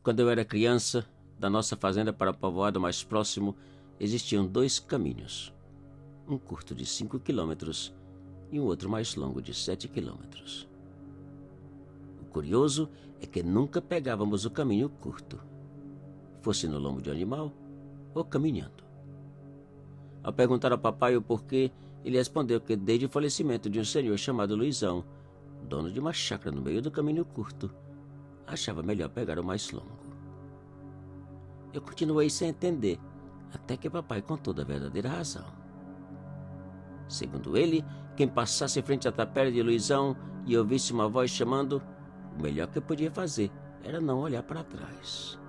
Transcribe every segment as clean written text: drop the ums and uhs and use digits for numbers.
Quando eu era criança, da nossa fazenda para o povoado mais próximo, existiam 2 caminhos. Um curto de 5 quilômetros e um outro mais longo de 7 quilômetros. O curioso é que nunca pegávamos o caminho curto, fosse no lombo de um animal ou caminhando. Ao perguntar ao papai o porquê, ele respondeu que desde o falecimento de um senhor chamado Luizão, dono de uma chácara no meio do caminho curto, achava melhor pegar o mais longo. Eu continuei sem entender, até que papai contou da verdadeira razão. Segundo ele, quem passasse em frente à tapera de Luizão e ouvisse uma voz chamando, o melhor que podia fazer era não olhar para trás,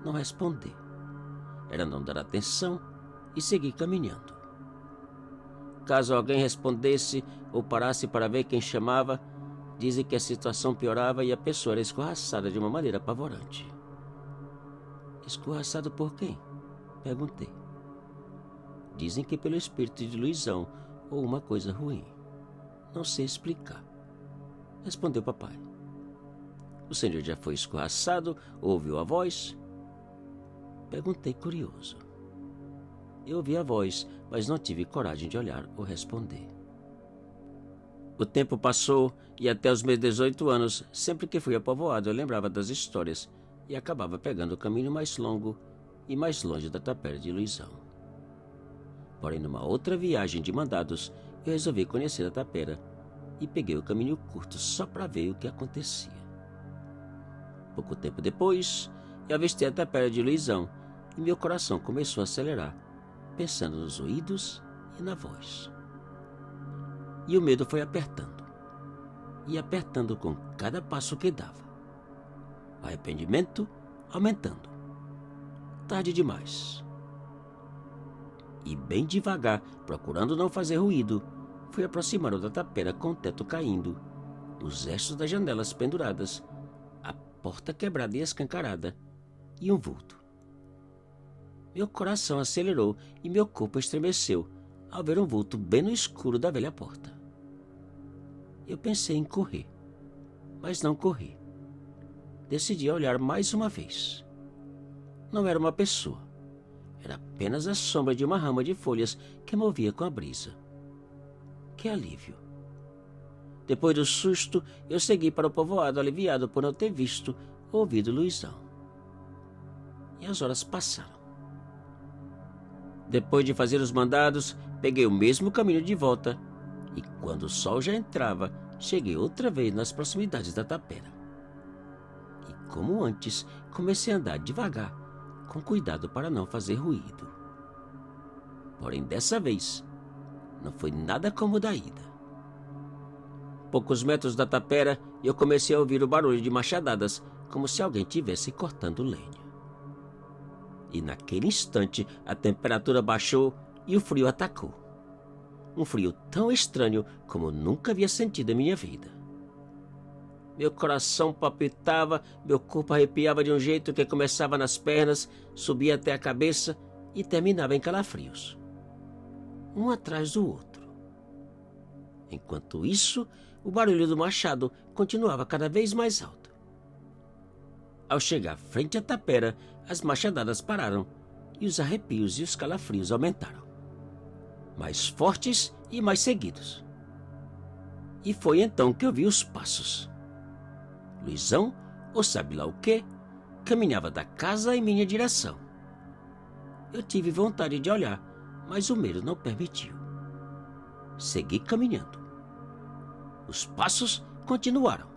não responder, era não dar atenção e seguir caminhando. Caso alguém respondesse ou parasse para ver quem chamava, dizem que a situação piorava e a pessoa era escorraçada de uma maneira apavorante. Escorraçado por quem? Perguntei. Dizem que pelo espírito de Luizão ou uma coisa ruim. Não sei explicar. Respondeu papai. O senhor já foi escorraçado ou ouviu a voz? Perguntei curioso. Eu ouvi a voz, mas não tive coragem de olhar ou responder. O tempo passou e até os meus 18 anos, sempre que fui ao povoado, eu lembrava das histórias e acabava pegando o caminho mais longo e mais longe da tapera de Luizão. Porém, numa outra viagem de mandados, eu resolvi conhecer a tapera e peguei o caminho curto só para ver o que acontecia. Pouco tempo depois, eu avistei a tapera de Luizão e meu coração começou a acelerar, pensando nos ruídos e na voz. E o medo foi apertando, e apertando com cada passo que dava. O arrependimento aumentando. Tarde demais. E bem devagar, procurando não fazer ruído, fui aproximando da tapera com o teto caindo, os restos das janelas penduradas, a porta quebrada e escancarada, e um vulto. Meu coração acelerou e meu corpo estremeceu ao ver um vulto bem no escuro da velha porta. Eu pensei em correr, mas não corri. Decidi olhar mais uma vez. Não era uma pessoa. Era apenas a sombra de uma rama de folhas que movia com a brisa. Que alívio! Depois do susto, eu segui para o povoado aliviado por não ter visto ou ouvido Luizão. E as horas passaram. Depois de fazer os mandados, peguei o mesmo caminho de volta e quando o sol já entrava, cheguei outra vez nas proximidades da tapera. E como antes, comecei a andar devagar, com cuidado para não fazer ruído. Porém, dessa vez, não foi nada como o da ida. Poucos metros da tapera, eu comecei a ouvir o barulho de machadadas, como se alguém estivesse cortando lenha. E naquele instante, a temperatura baixou e o frio atacou. Um frio tão estranho como nunca havia sentido em minha vida. Meu coração palpitava, meu corpo arrepiava de um jeito que começava nas pernas, subia até a cabeça e terminava em calafrios, um atrás do outro. Enquanto isso, o barulho do machado continuava cada vez mais alto. Ao chegar frente à tapera, as machadadas pararam e os arrepios e os calafrios aumentaram, mais fortes e mais seguidos. E foi então que eu vi os passos. Luizão, ou sabe lá o quê, caminhava da casa em minha direção. Eu tive vontade de olhar, mas o medo não permitiu. Segui caminhando. Os passos continuaram.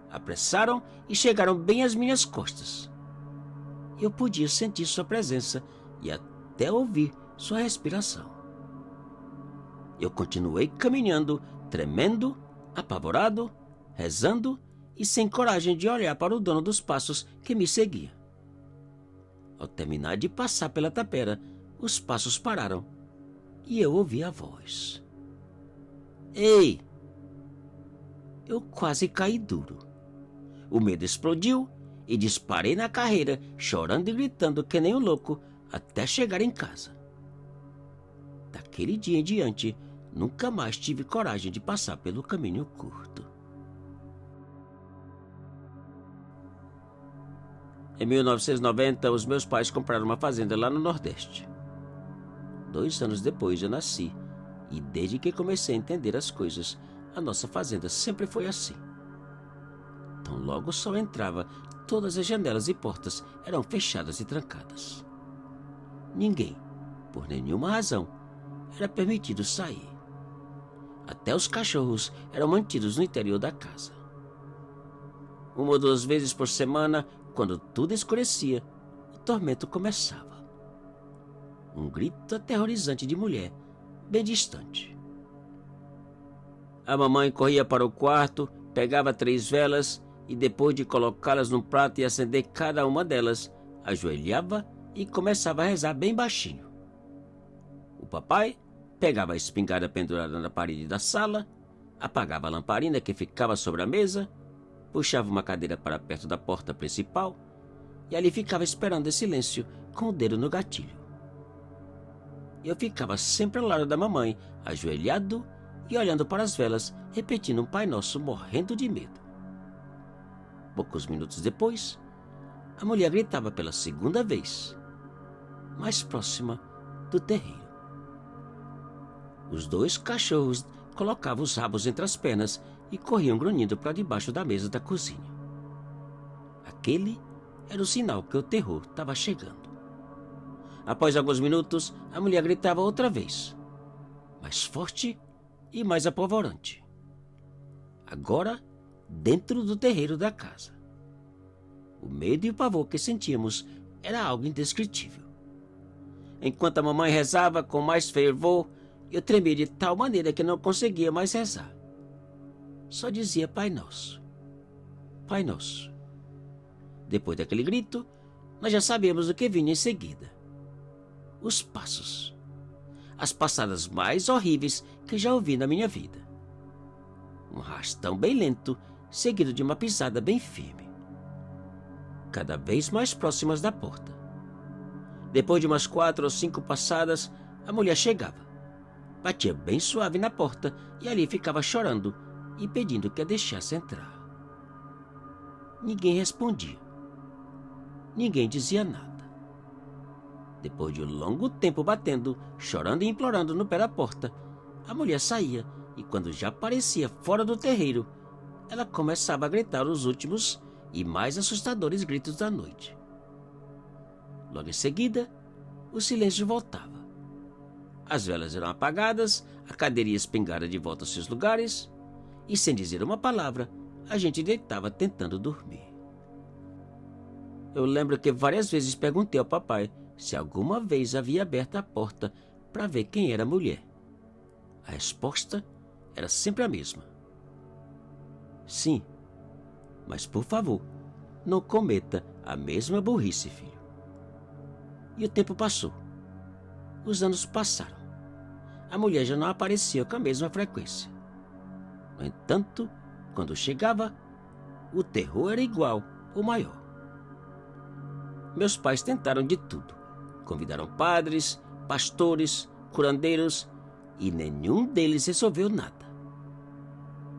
Apressaram e chegaram bem às minhas costas. Eu podia sentir sua presença e até ouvir sua respiração. Eu continuei caminhando, tremendo, apavorado, rezando e sem coragem de olhar para o dono dos passos que me seguia. Ao terminar de passar pela tapera, os passos pararam e eu ouvi a voz. Ei! Eu quase caí duro. O medo explodiu e disparei na carreira, chorando e gritando que nem um louco, até chegar em casa. Daquele dia em diante, nunca mais tive coragem de passar pelo caminho curto. Em 1990, os meus pais compraram uma fazenda lá no Nordeste. 2 anos depois eu nasci, e desde que comecei a entender as coisas, a nossa fazenda sempre foi assim. Tão logo o sol entrava, todas as janelas e portas eram fechadas e trancadas. Ninguém, por nenhuma razão, era permitido sair. Até os cachorros eram mantidos no interior da casa. 1 ou 2 vezes por semana, quando tudo escurecia, o tormento começava. Um grito aterrorizante de mulher, bem distante. A mamãe corria para o quarto, pegava 3 velas e, depois de colocá-las num prato e acender cada uma delas, ajoelhava e começava a rezar bem baixinho. O papai pegava a espingarda pendurada na parede da sala, apagava a lamparina que ficava sobre a mesa, puxava uma cadeira para perto da porta principal e ali ficava esperando em silêncio com o dedo no gatilho. Eu ficava sempre ao lado da mamãe, ajoelhado e olhando para as velas, repetindo um Pai Nosso, morrendo de medo. Poucos minutos depois, a mulher gritava pela segunda vez, mais próxima do terreiro. Os 2 cachorros colocavam os rabos entre as pernas e corriam grunhindo para debaixo da mesa da cozinha. Aquele era o sinal que o terror estava chegando. Após alguns minutos, a mulher gritava outra vez, mais forte e mais apavorante. Agora, dentro do terreiro da casa. O medo e o pavor que sentíamos era algo indescritível. Enquanto a mamãe rezava com mais fervor, eu tremia de tal maneira que não conseguia mais rezar. Só dizia Pai Nosso, Pai Nosso. Depois daquele grito, nós já sabíamos o que vinha em seguida. Os passos. As passadas mais horríveis que já ouvi na minha vida. Um arrastão bem lento, seguido de uma pisada bem firme. Cada vez mais próximas da porta. Depois de umas 4 ou 5 passadas, a mulher chegava. Batia bem suave na porta e ali ficava chorando e pedindo que a deixasse entrar. Ninguém respondia. Ninguém dizia nada. Depois de um longo tempo batendo, chorando e implorando no pé da porta, a mulher saía e, quando já parecia fora do terreiro, ela começava a gritar os últimos e mais assustadores gritos da noite. Logo em seguida, o silêncio voltava. As velas eram apagadas, a cadeira ia espingarda de volta aos seus lugares e, sem dizer uma palavra, a gente deitava tentando dormir. Eu lembro que várias vezes perguntei ao papai se alguma vez havia aberto a porta para ver quem era a mulher. A resposta era sempre a mesma. Sim, mas por favor, não cometa a mesma burrice, filho. E o tempo passou. Os anos passaram. A mulher já não aparecia com a mesma frequência. No entanto, quando chegava, o terror era igual ou maior. Meus pais tentaram de tudo. Convidaram padres, pastores, curandeiros e nenhum deles resolveu nada.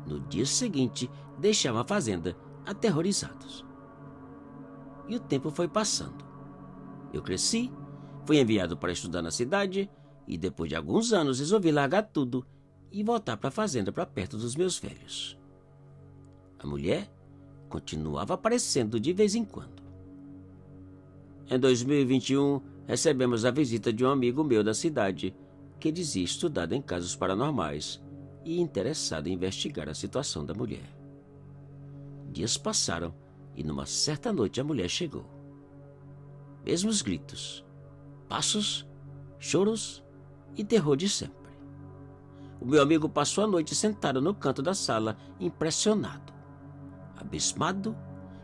No dia seguinte, deixaram a fazenda aterrorizados. E o tempo foi passando. Eu cresci, fui enviado para estudar na cidade e depois de alguns anos resolvi largar tudo e voltar para a fazenda para perto dos meus velhos. A mulher continuava aparecendo de vez em quando. Em 2021, recebemos a visita de um amigo meu da cidade que dizia estudado em casos paranormais e interessado em investigar a situação da mulher. Dias passaram e numa certa noite a mulher chegou. Mesmos gritos, passos, choros e terror de sempre. O meu amigo passou a noite sentado no canto da sala, impressionado, abismado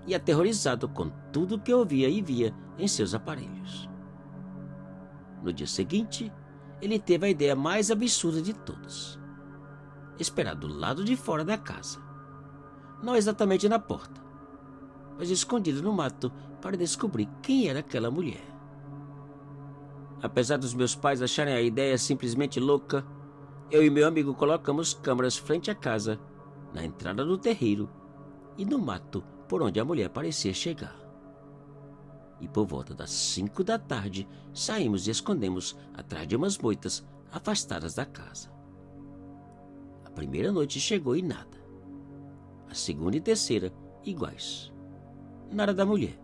e aterrorizado com tudo que ouvia e via em seus aparelhos. No dia seguinte, ele teve a ideia mais absurda de todas. Esperar do lado de fora da casa. Não exatamente na porta, mas escondido no mato para descobrir quem era aquela mulher. Apesar dos meus pais acharem a ideia simplesmente louca, eu e meu amigo colocamos câmeras frente à casa, na entrada do terreiro e no mato por onde a mulher parecia chegar. e por volta das 5 da tarde saímos e escondemos atrás de umas moitas afastadas da casa. A primeira noite chegou e nada. A segunda e terceira, iguais. Nada da mulher.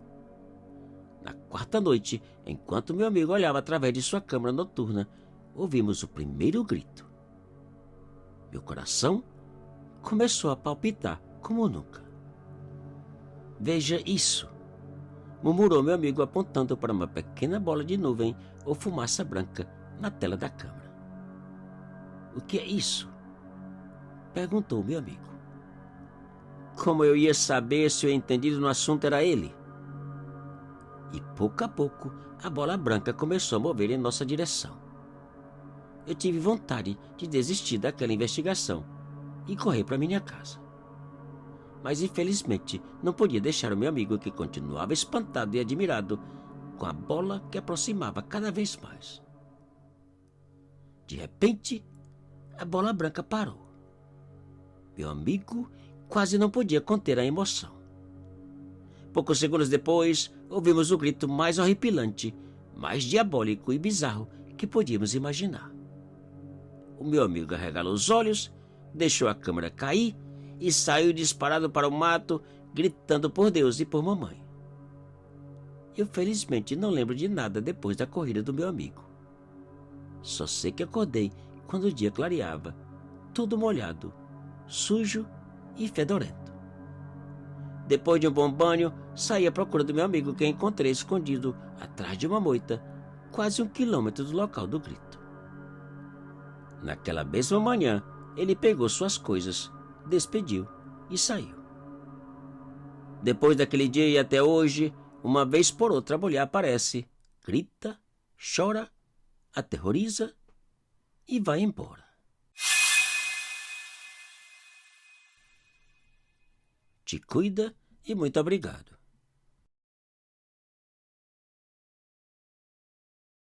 Na quarta noite, enquanto meu amigo olhava através de sua câmara noturna, ouvimos o primeiro grito. Meu coração começou a palpitar como nunca. Veja isso, murmurou meu amigo apontando para uma pequena bola de nuvem ou fumaça branca na tela da câmara. O que é isso? Perguntou meu amigo. Como eu ia saber se o entendido no assunto era ele? E pouco a pouco a bola branca começou a mover em nossa direção. Eu tive vontade de desistir daquela investigação e correr para minha casa. Mas infelizmente não podia deixar o meu amigo, que continuava espantado e admirado com a bola que aproximava cada vez mais. De repente, a bola branca parou. Meu amigo quase não podia conter a emoção. Poucos segundos depois, ouvimos o grito mais horripilante, mais diabólico e bizarro que podíamos imaginar. O meu amigo arregalou os olhos, deixou a câmera cair e saiu disparado para o mato, gritando por Deus e por mamãe. Eu felizmente não lembro de nada depois da corrida do meu amigo. Só sei que acordei quando o dia clareava, todo molhado, sujo e fedorento. Depois de um bom banho, saí à procura do meu amigo, que encontrei escondido atrás de uma moita, quase 1 quilômetro do local do grito. Naquela mesma manhã, ele pegou suas coisas, despediu e saiu. Depois daquele dia e até hoje, uma vez por outra a mulher aparece, grita, chora, aterroriza e vai embora. Te cuida e muito obrigado.